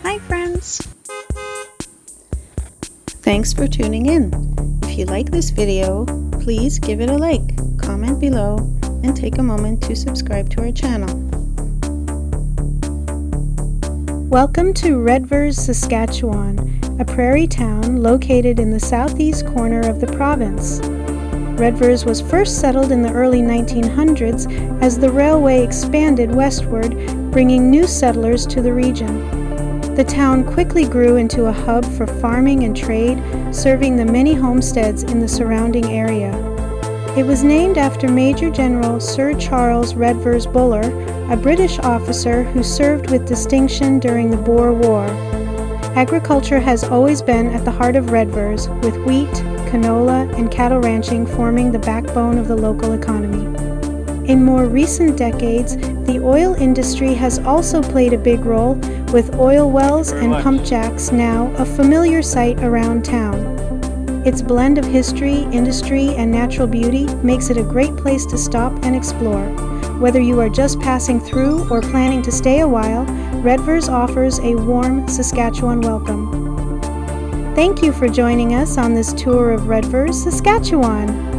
Hi friends! Thanks for tuning in. If you like this video, please give it a like, comment below, and take a moment to subscribe to our channel. Welcome to Redvers, Saskatchewan, a prairie town located in the southeast corner of the province. Redvers was first settled in the early 1900s as the railway expanded westward, bringing new settlers to the region. The town quickly grew into a hub for farming and trade, serving the many homesteads in the surrounding area. It was named after Major General Sir Charles Redvers Buller, a British officer who served with distinction during the Boer War. Agriculture has always been at the heart of Redvers, with wheat, canola, and cattle ranching forming the backbone of the local economy. In more recent decades, the oil industry has also played a big role, with oil wells and pump jacks now a familiar sight around town. Its blend of history, industry, and natural beauty makes it a great place to stop and explore. Whether you are just passing through or planning to stay a while, Redvers offers a warm Saskatchewan welcome. Thank you for joining us on this tour of Redvers, Saskatchewan.